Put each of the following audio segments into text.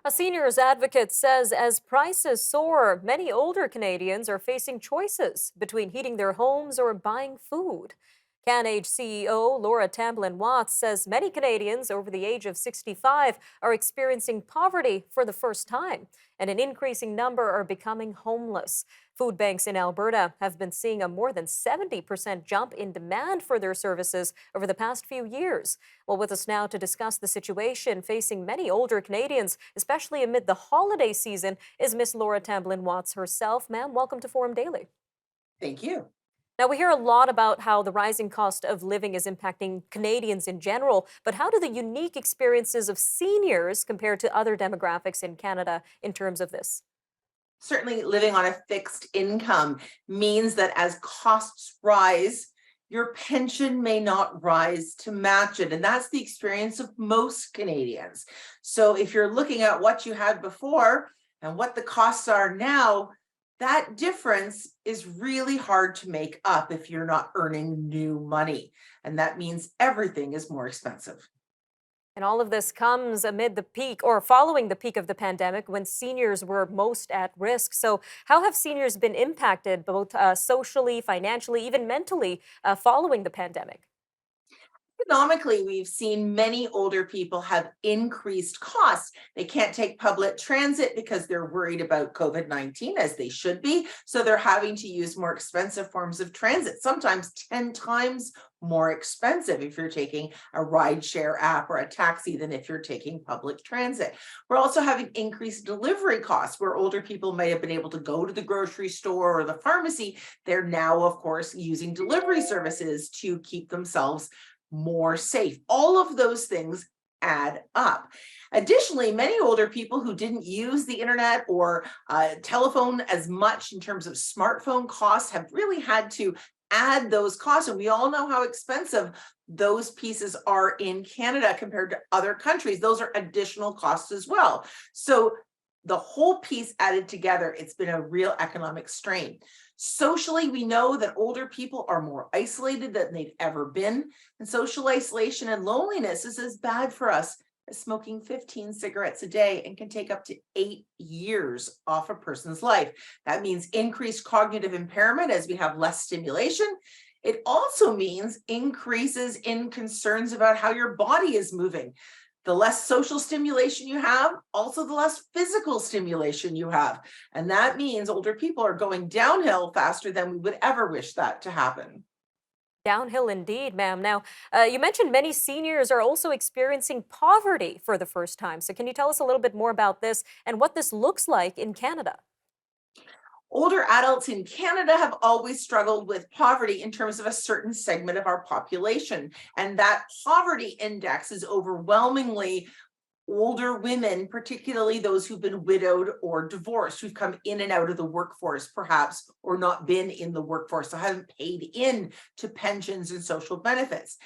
A seniors advocate says as prices soar, many older Canadians are facing choices between heating their homes or buying food. CanAge CEO Laura Tamblyn Watts says many Canadians over the age of 65 are experiencing poverty for the first time, and an increasing number are becoming homeless. Food banks in Alberta have been seeing a more than 70% jump in demand for their services over the past few years. Well, with us now to discuss the situation facing many older Canadians, especially amid the holiday season, is Miss Laura Tamblyn Watts herself. Ma'am, welcome to Forum Daily. Thank you. Now, we hear a lot about how the rising cost of living is impacting Canadians in general, but how do the unique experiences of seniors compare to other demographics in Canada in terms of this? Certainly, living on a fixed income means that as costs rise, your pension may not rise to match it. And that's the experience of most Canadians. So, if you're looking at what you had before and what the costs are now, that difference is really hard to make up if you're not earning new money. And that means everything is more expensive. And all of this comes amid the peak or following the peak of the pandemic when seniors were most at risk. So, how have seniors been impacted both socially, financially, even mentally following the pandemic? Economically, we've seen many older people have increased costs. They can't take public transit because they're worried about COVID-19, as they should be. So they're having to use more expensive forms of transit, sometimes 10 times more expensive if you're taking a rideshare app or a taxi than if you're taking public transit. We're also having increased delivery costs where older people may have been able to go to the grocery store or the pharmacy. They're now, of course, using delivery services to keep themselves more safe. All of those things add up. Additionally, many older people who didn't use the internet or telephone as much in terms of smartphone costs have really had to add those costs. And we all know how expensive those pieces are in Canada compared to other countries. Those are additional costs as well. So the whole piece added together, it's been a real economic strain. Socially, we know that older people are more isolated than they've ever been. And social isolation and loneliness is as bad for us as smoking 15 cigarettes a day and can take up to 8 years off a person's life. That means increased cognitive impairment as we have less stimulation. It also means increases in concerns about how your body is moving. The less social stimulation you have, also the less physical stimulation you have. And that means older people are going downhill faster than we would ever wish that to happen. Downhill indeed, ma'am. Now, you mentioned many seniors are also experiencing poverty for the first time. So, can you tell us a little bit more about this and what this looks like in Canada? Older adults in Canada have always struggled with poverty in terms of a certain segment of our population. And that poverty index is overwhelmingly older women, particularly those who've been widowed or divorced, who've come in and out of the workforce, perhaps, or not been in the workforce, so haven't paid in to pensions and social benefits.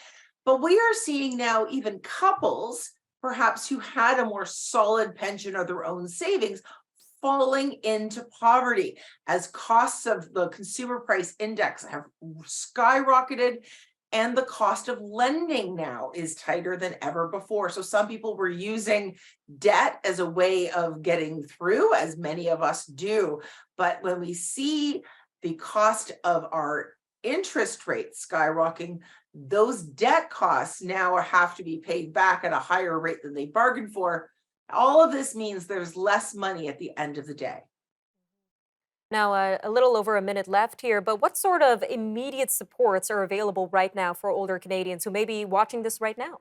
But we are seeing now even couples, perhaps who had a more solid pension or their own savings, falling into poverty as costs of the consumer price index have skyrocketed and the cost of lending now is tighter than ever before. So some people were using debt as a way of getting through, as many of us do. But when we see the cost of our interest rates skyrocketing, those debt costs now have to be paid back at a higher rate than they bargained for. All of this means there's less money at the end of the day. Now, a little over a minute left here, but what sort of immediate supports are available right now for older Canadians who may be watching this right now?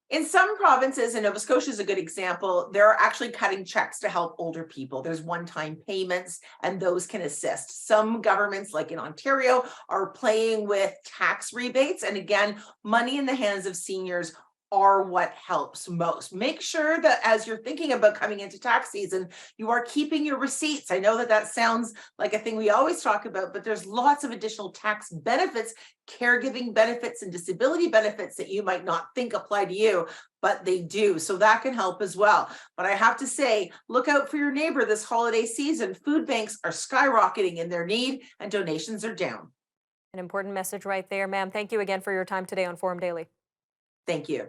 In some provinces, and Nova Scotia is a good example, they're actually cutting checks to help older people. There's one time payments, and those can assist. Some governments, like in Ontario, are playing with tax rebates. And again, money in the hands of seniors are what helps most. Make sure that as you're thinking about coming into tax season, you are keeping your receipts. I know that that sounds like a thing we always talk about, but there's lots of additional tax benefits, caregiving benefits, and disability benefits that you might not think apply to you, but they do. So that can help as well. But I have to say, look out for your neighbor this holiday season. Food banks are skyrocketing in their need and donations are down. An important message right there, ma'am. Thank you again for your time today on Forum Daily. Thank you.